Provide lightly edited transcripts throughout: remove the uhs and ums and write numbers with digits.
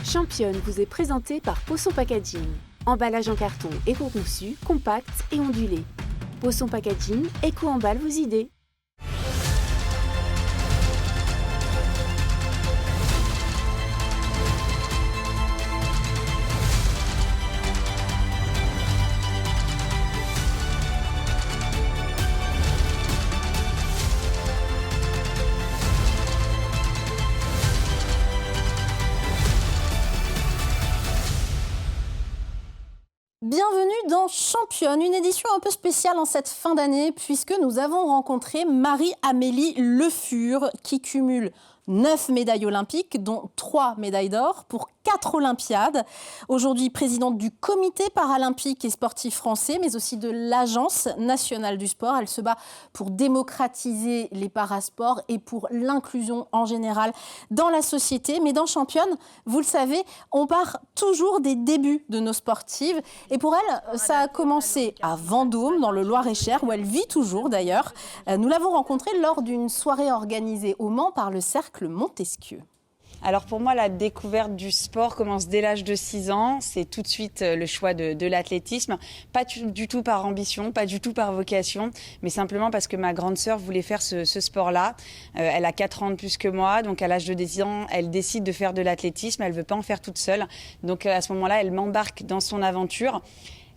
Championne vous est présentée par Poisson Packaging. Emballage en carton éco-conçu, compact et ondulé. Poisson Packaging, éco-emballe vos idées. Bienvenue dans Championne, une édition un peu spéciale en cette fin d'année puisque nous avons rencontré Marie-Amélie Le Fur qui cumule 9 médailles olympiques, dont 3 médailles d'or pour 4 Olympiades. Aujourd'hui, présidente du comité paralympique et sportif français, mais aussi de l'Agence nationale du sport. Elle se bat pour démocratiser les parasports et pour l'inclusion en général dans la société. Mais dans Championne, vous le savez, on part toujours des débuts de nos sportives. Et pour elle, ça a commencé à Vendôme, dans le Loir-et-Cher, où elle vit toujours d'ailleurs. Nous l'avons rencontrée lors d'une soirée organisée au Mans par le Cercle Montesquieu. Alors pour moi, la découverte du sport commence dès l'âge de 6 ans. C'est tout de suite le choix de l'athlétisme. Pas du tout par ambition, pas du tout par vocation, mais simplement parce que ma grande sœur voulait faire ce sport-là. Elle a 4 ans de plus que moi, donc à l'âge de 10 ans, elle décide de faire de l'athlétisme. Elle ne veut pas en faire toute seule. Donc à ce moment-là, elle m'embarque dans son aventure.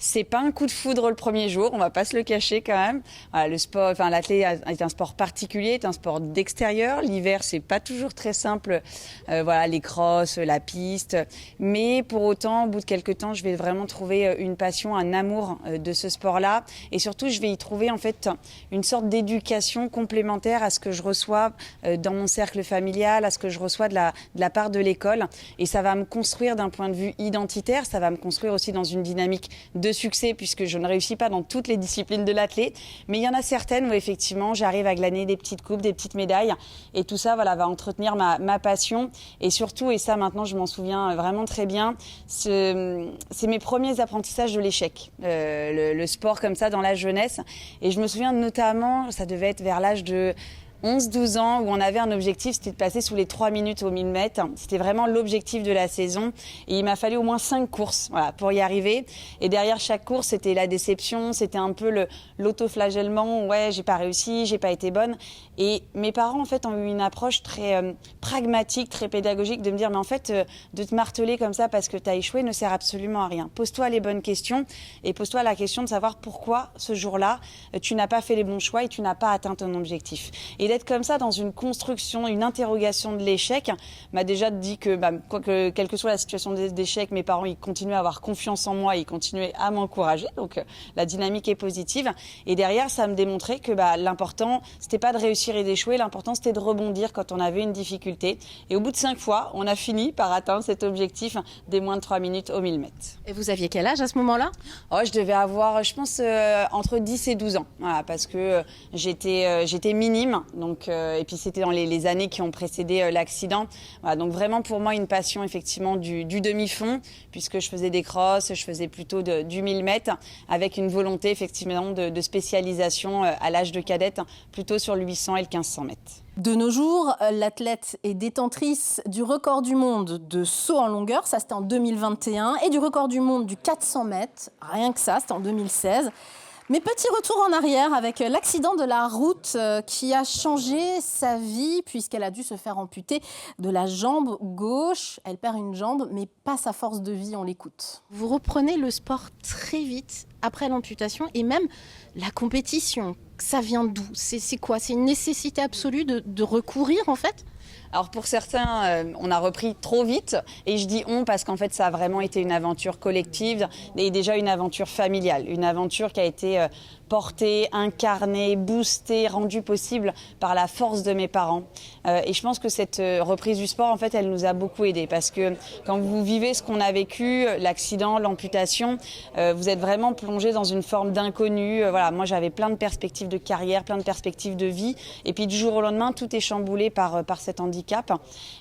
C'est pas un coup de foudre le premier jour, on va pas se le cacher quand même. Voilà, le sport, l'athlé est un sport particulier, est un sport d'extérieur. L'hiver, c'est pas toujours très simple. Les crosses, la piste. Mais pour autant, au bout de quelques temps, je vais vraiment trouver une passion, un amour de ce sport-là. Et surtout, je vais y trouver en fait une sorte d'éducation complémentaire à ce que je reçois dans mon cercle familial, à ce que je reçois de la part de l'école. Et ça va me construire d'un point de vue identitaire, ça va me construire aussi dans une dynamique de succès puisque je ne réussis pas dans toutes les disciplines de l'athlète, mais il y en a certaines où effectivement j'arrive à glaner des petites coupes, des petites médailles et tout ça va entretenir ma passion et surtout, et ça maintenant je m'en souviens vraiment très bien, c'est mes premiers apprentissages de l'échec, le sport comme ça dans la jeunesse et je me souviens notamment, ça devait être vers l'âge de 11-12 ans où on avait un objectif, c'était de passer sous les 3 minutes au 1000 mètres. C'était vraiment l'objectif de la saison. Et il m'a fallu au moins 5 courses pour y arriver. Et derrière chaque course, c'était la déception, c'était un peu l'autoflagellement. Ouais, j'ai pas réussi, j'ai pas été bonne. Et mes parents, en fait, ont eu une approche très pragmatique, très pédagogique de me dire, mais en fait, de te marteler comme ça parce que tu as échoué ne sert absolument à rien. Pose-toi les bonnes questions et pose-toi la question de savoir pourquoi ce jour-là, tu n'as pas fait les bons choix et tu n'as pas atteint ton objectif. Et d'être comme ça dans une construction, une interrogation de l'échec, m'a déjà dit que, quelle que soit la situation d'échec, mes parents, ils continuaient à avoir confiance en moi, ils continuaient à m'encourager. Donc, la dynamique est positive. Et derrière, ça me démontrait que l'important, c'était pas de réussir et d'échouer, l'important, c'était de rebondir quand on avait une difficulté. Et au bout de 5 fois, on a fini par atteindre cet objectif des moins de 3 minutes au 1000 mètres. Et vous aviez quel âge à ce moment-là ? Je devais avoir, je pense, entre 10 et 12 ans. Voilà, parce que j'étais minime. Donc, et puis c'était dans les années qui ont précédé l'accident. Voilà, donc vraiment pour moi une passion effectivement du demi-fond puisque je faisais des crosses, je faisais plutôt du 1000 mètres avec une volonté effectivement de spécialisation à l'âge de cadette plutôt sur le 800 et le 1500 mètres. De nos jours, l'athlète est détentrice du record du monde de saut en longueur, ça c'était en 2021, et du record du monde du 400 mètres, rien que ça, c'était en 2016. Mais petit retour en arrière avec l'accident de la route qui a changé sa vie puisqu'elle a dû se faire amputer de la jambe gauche. Elle perd une jambe, mais pas sa force de vie, on l'écoute. Vous reprenez le sport très vite après l'amputation et même la compétition. Ça vient d'où ? C'est quoi ? C'est une nécessité absolue de recourir en fait ? Alors pour certains, on a repris trop vite et je dis on parce qu'en fait ça a vraiment été une aventure collective et déjà une aventure familiale, une aventure qui a été portée, incarnée, boostée, rendue possible par la force de mes parents. Et je pense que cette reprise du sport, en fait, elle nous a beaucoup aidés parce que quand vous vivez ce qu'on a vécu, l'accident, l'amputation, vous êtes vraiment plongé dans une forme d'inconnu. Moi j'avais plein de perspectives de carrière, plein de perspectives de vie et puis du jour au lendemain, tout est chamboulé par cet handicap.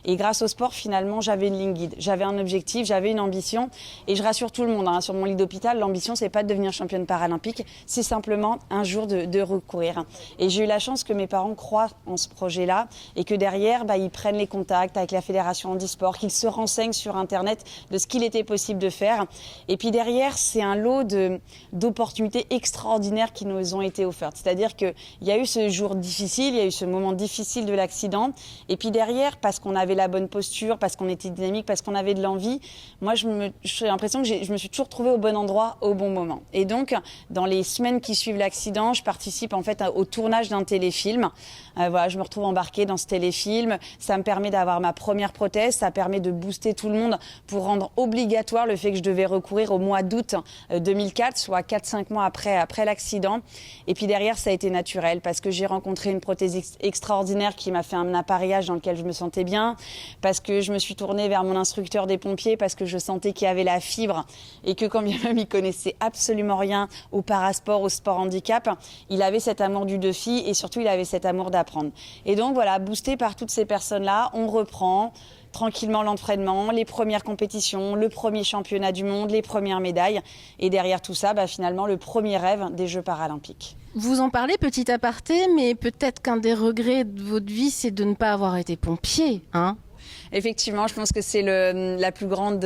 Et grâce au sport, finalement, j'avais une ligne guide, j'avais un objectif, j'avais une ambition et je rassure tout le monde, sur mon lit d'hôpital, l'ambition, c'est pas de devenir championne paralympique, c'est simplement simplement un jour de recourir. Et j'ai eu la chance que mes parents croient en ce projet-là et que derrière, ils prennent les contacts avec la Fédération Handisport, qu'ils se renseignent sur Internet de ce qu'il était possible de faire. Et puis derrière, c'est un lot d'opportunités extraordinaires qui nous ont été offertes. C'est-à-dire qu'il y a eu ce jour difficile, il y a eu ce moment difficile de l'accident. Et puis derrière, parce qu'on avait la bonne posture, parce qu'on était dynamique, parce qu'on avait de l'envie, moi, j'ai l'impression que je me suis toujours trouvée au bon endroit, au bon moment. Et donc, dans les semaines qui suivent l'accident, je participe en fait au tournage d'un téléfilm. Voilà, je me retrouve embarquée dans ce téléfilm. Ça me permet d'avoir ma première prothèse. Ça permet de booster tout le monde pour rendre obligatoire le fait que je devais recourir au mois d'août 2004, soit 4-5 mois après l'accident. Et puis derrière, ça a été naturel parce que j'ai rencontré une prothèse extraordinaire qui m'a fait un appareillage dans lequel je me sentais bien, parce que je me suis tournée vers mon instructeur des pompiers, parce que je sentais qu'il y avait la fibre et que quand bien même il connaissait absolument rien au parasport, au sport handicap, il avait cet amour du défi et surtout il avait cet amour d'apprendre. Et donc voilà, boosté par toutes ces personnes-là, on reprend tranquillement l'entraînement, les premières compétitions, le premier championnat du monde, les premières médailles. Et derrière tout ça, finalement, le premier rêve des Jeux paralympiques. Vous en parlez petit aparté, mais peut-être qu'un des regrets de votre vie, c'est de ne pas avoir été pompier, hein ? Effectivement, je pense que c'est la plus grande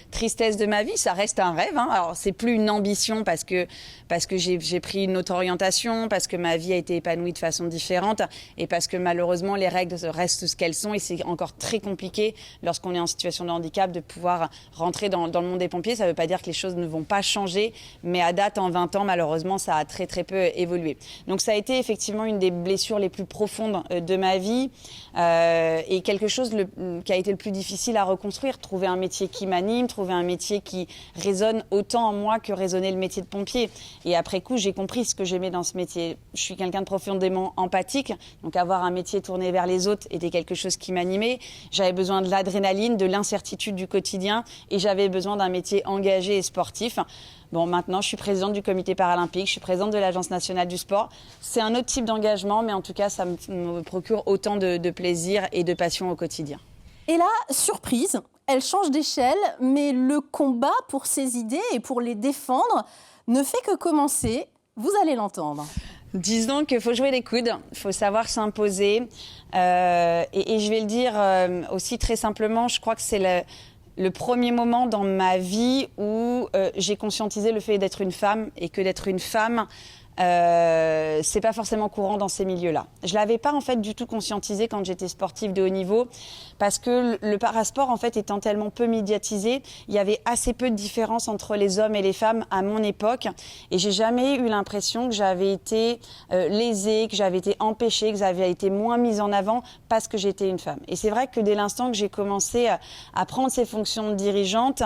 tristesse de ma vie. Ça reste un rêve. Alors, c'est plus une ambition parce que j'ai pris une autre orientation, parce que ma vie a été épanouie de façon différente et parce que malheureusement, les règles restent ce qu'elles sont et c'est encore très compliqué lorsqu'on est en situation de handicap de pouvoir rentrer dans le monde des pompiers. Ça ne veut pas dire que les choses ne vont pas changer, mais à date, en 20 ans, malheureusement, ça a très, très peu évolué. Donc, ça a été effectivement une des blessures les plus profondes de ma vie et quelque chose qui a été le plus difficile à reconstruire, trouver un métier qui m'anime, trouver un métier qui résonne autant en moi que résonnait le métier de pompier. Et après coup, j'ai compris ce que j'aimais dans ce métier. Je suis quelqu'un de profondément empathique, donc avoir un métier tourné vers les autres était quelque chose qui m'animait. J'avais besoin de l'adrénaline, de l'incertitude du quotidien et j'avais besoin d'un métier engagé et sportif. Bon, maintenant, je suis présidente du comité paralympique, je suis présidente de l'Agence nationale du sport. C'est un autre type d'engagement, mais en tout cas, ça me procure autant de plaisir et de passion au quotidien. Et là, surprise, elle change d'échelle, mais le combat pour ses idées et pour les défendre ne fait que commencer. Vous allez l'entendre. Disons qu'il faut jouer les coudes, il faut savoir s'imposer. Et je vais le dire aussi très simplement, je crois que c'est le premier moment dans ma vie où j'ai conscientisé le fait d'être une femme et que d'être une femme, c'est pas forcément courant dans ces milieux-là. Je l'avais pas en fait du tout conscientisé quand j'étais sportive de haut niveau parce que le parasport en fait étant tellement peu médiatisé, il y avait assez peu de différence entre les hommes et les femmes à mon époque et j'ai jamais eu l'impression que j'avais été lésée, que j'avais été empêchée, que j'avais été moins mise en avant parce que j'étais une femme. Et c'est vrai que dès l'instant que j'ai commencé à prendre ces fonctions de dirigeante,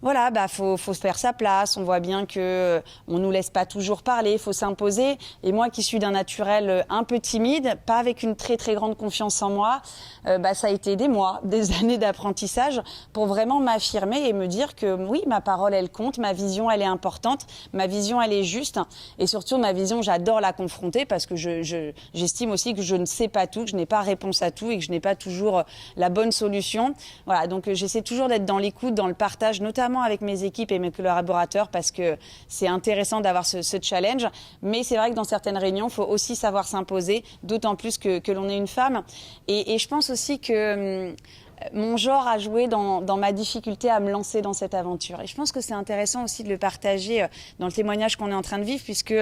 voilà, faut se faire sa place. On voit bien que on nous laisse pas toujours parler, faut s'imposer. Et moi, qui suis d'un naturel un peu timide, pas avec une très très grande confiance en moi, ça a été des mois, des années d'apprentissage pour vraiment m'affirmer et me dire que oui, ma parole elle compte, ma vision elle est importante, ma vision elle est juste et surtout ma vision j'adore la confronter parce que j'estime aussi que je ne sais pas tout, que je n'ai pas réponse à tout et que je n'ai pas toujours la bonne solution. Voilà, donc j'essaie toujours d'être dans l'écoute, dans le partage, notamment avec mes équipes et mes collaborateurs parce que c'est intéressant d'avoir ce challenge. Mais c'est vrai que dans certaines réunions, il faut aussi savoir s'imposer, d'autant plus que l'on est une femme. Et je pense aussi que mon genre a joué dans ma difficulté à me lancer dans cette aventure. Et je pense que c'est intéressant aussi de le partager dans le témoignage qu'on est en train de vivre, puisque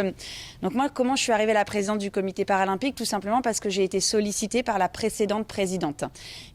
donc moi, comment je suis arrivée à la présidente du comité paralympique? Tout simplement parce que j'ai été sollicitée par la précédente présidente,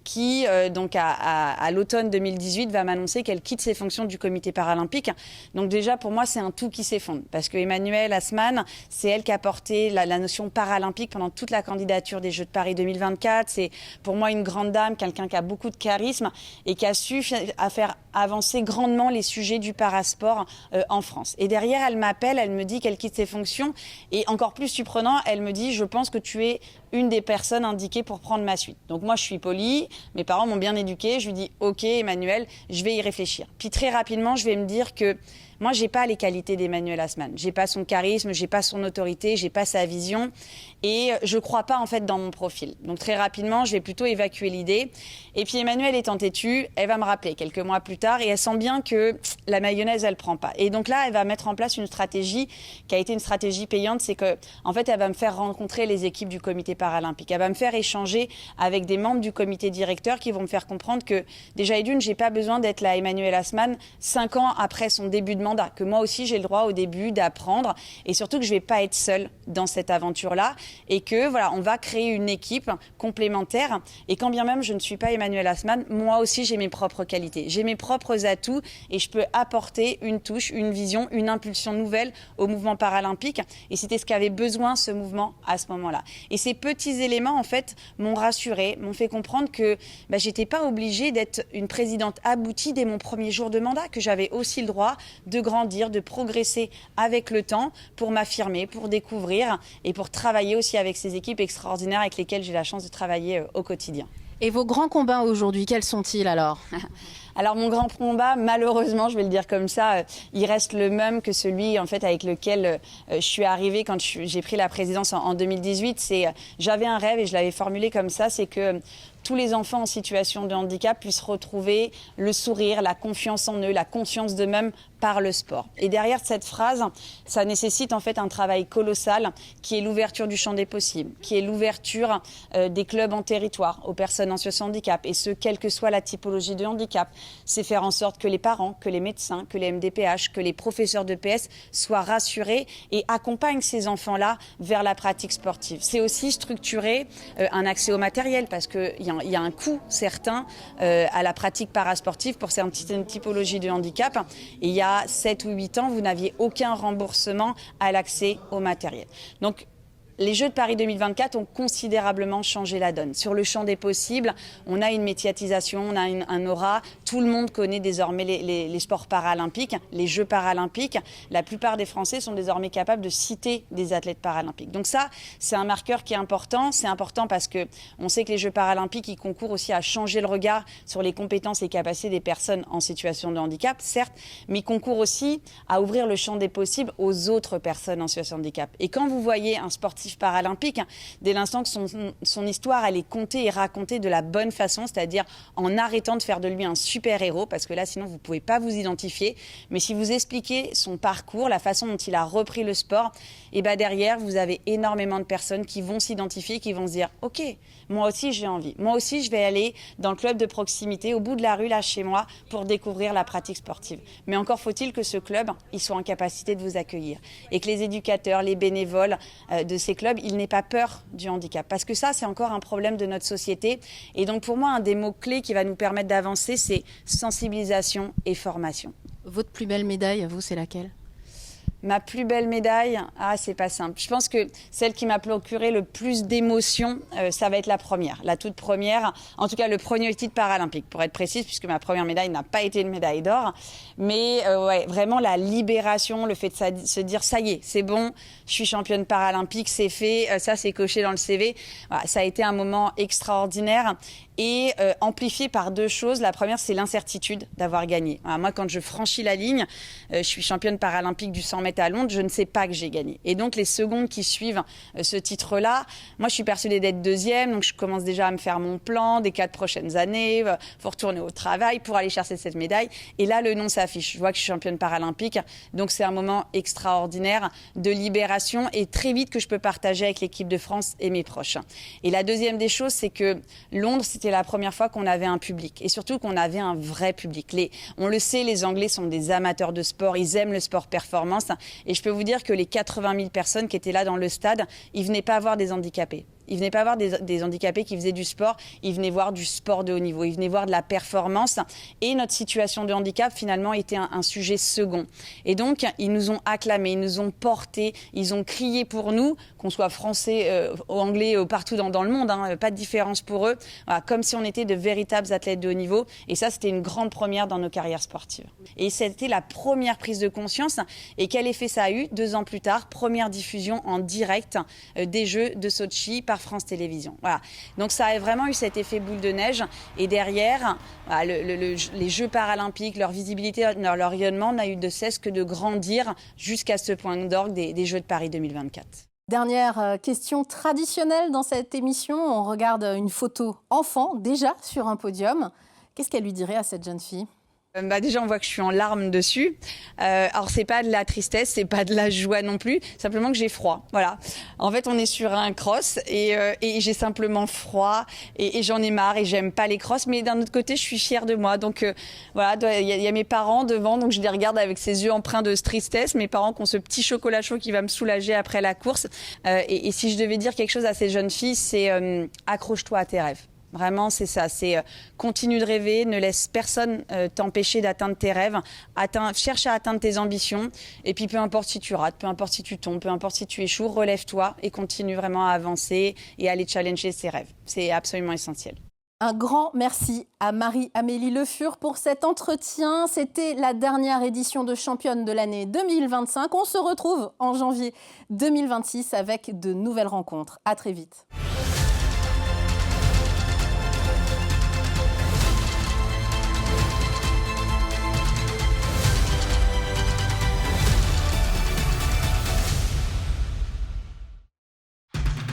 qui donc à l'automne 2018 va m'annoncer qu'elle quitte ses fonctions du comité paralympique. Donc déjà pour moi c'est un tout qui s'effondre, parce que Emmanuelle Assmann, c'est elle qui a porté la notion paralympique pendant toute la candidature des Jeux de Paris 2024. C'est pour moi une grande dame, quelqu'un qui a beaucoup de charisme et qui a su faire avancer grandement les sujets du parasport en France. Et derrière, elle m'appelle, elle me dit qu'elle quitte ses fonctions et encore plus surprenant, elle me dit « Je pense que tu es une des personnes indiquées pour prendre ma suite. Donc moi, je suis polie, mes parents m'ont bien éduquée, je lui dis « Ok, Emmanuel, je vais y réfléchir ». Puis très rapidement, je vais me dire que moi, j'ai pas les qualités d'Emmanuel Haussmann. J'ai pas son charisme, j'ai pas son autorité, j'ai pas sa vision et je crois pas en fait dans mon profil. Donc très rapidement, je vais plutôt évacuer l'idée. Et puis Emmanuelle étant têtue, elle va me rappeler quelques mois plus tard et elle sent bien que la mayonnaise, elle prend pas. Et donc là, elle va mettre en place une stratégie qui a été une stratégie payante, c'est que en fait, elle va me faire rencontrer les équipes du comité paralympique. Elle va me faire échanger avec des membres du comité directeur qui vont me faire comprendre que déjà et d'une, j'ai pas besoin d'être la Emmanuelle Haussmann 5 ans après son début de mandat, que moi aussi j'ai le droit au début d'apprendre et surtout que je vais pas être seule dans cette aventure-là et que voilà, on va créer une équipe complémentaire et quand bien même je ne suis pas Emmanuelle Haussmann, moi aussi j'ai mes propres qualités, j'ai mes propres atouts et je peux apporter une touche, une vision, une impulsion nouvelle au mouvement paralympique et c'était ce qu'avait besoin ce mouvement à ce moment-là. Et ces petits éléments en fait m'ont rassurée, m'ont fait comprendre que j'étais pas obligée d'être une présidente aboutie dès mon premier jour de mandat, que j'avais aussi le droit de grandir, de progresser avec le temps pour m'affirmer, pour découvrir et pour travailler aussi avec ces équipes extraordinaires avec lesquelles j'ai la chance de travailler au quotidien. Et vos grands combats aujourd'hui, quels sont-ils alors ? Alors mon grand combat, malheureusement, je vais le dire comme ça, il reste le même que celui en fait avec lequel je suis arrivée quand j'ai pris la présidence en 2018. J'avais un rêve et je l'avais formulé comme ça, c'est que tous les enfants en situation de handicap puissent retrouver le sourire, la confiance en eux, la conscience d'eux-mêmes par le sport. Et derrière cette phrase, ça nécessite en fait un travail colossal qui est l'ouverture du champ des possibles, qui est l'ouverture des clubs en territoire aux personnes en situation de handicap, et ce, quelle que soit la typologie de handicap. C'est faire en sorte que les parents, que les médecins, que les MDPH, que les professeurs de PS soient rassurés et accompagnent ces enfants-là vers la pratique sportive. C'est aussi structurer un accès au matériel parce qu'il y a un coût certain à la pratique parasportive pour certaines typologies de handicap. Et il y a 7 ou 8 ans, vous n'aviez aucun remboursement à l'accès au matériel. Donc, les Jeux de Paris 2024 ont considérablement changé la donne. Sur le champ des possibles, on a une médiatisation, on a un aura. Tout le monde connaît désormais les sports paralympiques, les Jeux paralympiques. La plupart des Français sont désormais capables de citer des athlètes paralympiques. Donc ça, c'est un marqueur qui est important. C'est important parce que on sait que les Jeux paralympiques, ils concourent aussi à changer le regard sur les compétences et capacités des personnes en situation de handicap, certes, mais ils concourent aussi à ouvrir le champ des possibles aux autres personnes en situation de handicap. Et quand vous voyez un sportif paralympique, dès l'instant que son histoire elle est contée et racontée de la bonne façon, c'est-à-dire en arrêtant de faire de lui un super-héros, parce que là sinon vous ne pouvez pas vous identifier, mais si vous expliquez son parcours, la façon dont il a repris le sport, et derrière vous avez énormément de personnes qui vont s'identifier, qui vont se dire ok, moi aussi j'ai envie, moi aussi je vais aller dans le club de proximité au bout de la rue là chez moi pour découvrir la pratique sportive. Mais encore faut-il que ce club il soit en capacité de vous accueillir et que les éducateurs, les bénévoles de ces clubs, ils n'aient pas peur du handicap. Parce que ça, c'est encore un problème de notre société. Et donc, pour moi, un des mots-clés qui va nous permettre d'avancer, c'est sensibilisation et formation. Votre plus belle médaille, vous, c'est laquelle ? Ma plus belle médaille, c'est pas simple. Je pense que celle qui m'a procuré le plus d'émotions, ça va être la première, la toute première. En tout cas, le premier titre paralympique, pour être précise, puisque ma première médaille n'a pas été une médaille d'or. Mais ouais, vraiment la libération, le fait de se dire ça y est, c'est bon, je suis championne paralympique, c'est fait, ça c'est coché dans le CV. Voilà, ça a été un moment extraordinaire. Et amplifié par 2 choses. La première, c'est l'incertitude d'avoir gagné. Alors, moi, quand je franchis la ligne, je suis championne paralympique du 100 mètres à Londres, je ne sais pas que j'ai gagné. Et donc, les secondes qui suivent ce titre-là, moi, je suis persuadée d'être deuxième, donc je commence déjà à me faire mon plan des 4 prochaines années, faut retourner au travail pour aller chercher cette médaille. Et là, le nom s'affiche. Je vois que je suis championne paralympique, donc c'est un moment extraordinaire de libération et très vite que je peux partager avec l'équipe de France et mes proches. Et la deuxième des choses, c'est que Londres, c'était la première fois qu'on avait un public et surtout qu'on avait un vrai public. On le sait, les Anglais sont des amateurs de sport, ils aiment le sport performance et je peux vous dire que les 80 000 personnes qui étaient là dans le stade, ils venaient pas voir des handicapés. Ils venaient pas voir des handicapés qui faisaient du sport, ils venaient voir du sport de haut niveau, ils venaient voir de la performance et notre situation de handicap finalement était un sujet second. Et donc ils nous ont acclamés, ils nous ont portés, ils ont crié pour nous, qu'on soit français, anglais, partout dans le monde, pas de différence pour eux, voilà, comme si on était de véritables athlètes de haut niveau et ça c'était une grande première dans nos carrières sportives. Et c'était la première prise de conscience et quel effet ça a eu 2 ans plus tard, première diffusion en direct des Jeux de Sotchi par par France Télévisions. Voilà. Donc ça a vraiment eu cet effet boule de neige. Et derrière, voilà, les Jeux paralympiques, leur visibilité, leur rayonnement n'a eu de cesse que de grandir jusqu'à ce point d'orgue des Jeux de Paris 2024. Dernière question traditionnelle dans cette émission. On regarde une photo enfant, déjà sur un podium. Qu'est-ce qu'elle lui dirait à cette jeune fille ? Déjà, on voit que je suis en larmes dessus. Alors, c'est pas de la tristesse, c'est pas de la joie non plus. Simplement que j'ai froid. Voilà. En fait, on est sur un cross et j'ai simplement froid et j'en ai marre et j'aime pas les crosses. Mais d'un autre côté, je suis fière de moi. Donc, voilà, il y a mes parents devant. Donc, je les regarde avec ces yeux empreints de tristesse. Mes parents qui ont ce petit chocolat chaud qui va me soulager après la course. Et si je devais dire quelque chose à ces jeunes filles, c'est accroche-toi à tes rêves. Vraiment, c'est ça. C'est continue de rêver, ne laisse personne t'empêcher d'atteindre tes rêves. Cherche à atteindre tes ambitions. Et puis, peu importe si tu rates, peu importe si tu tombes, peu importe si tu échoues, relève-toi et continue vraiment à avancer et à aller challenger ses rêves. C'est absolument essentiel. Un grand merci à Marie-Amélie Le Fur pour cet entretien. C'était la dernière édition de Championne de l'année 2025. On se retrouve en janvier 2026 avec de nouvelles rencontres. À très vite.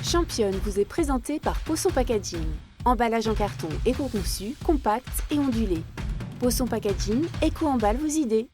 Championne vous est présentée par Poisson Packaging. Emballage en carton éco-conçu, compact et ondulé. Poisson Packaging, éco-emballe vos idées.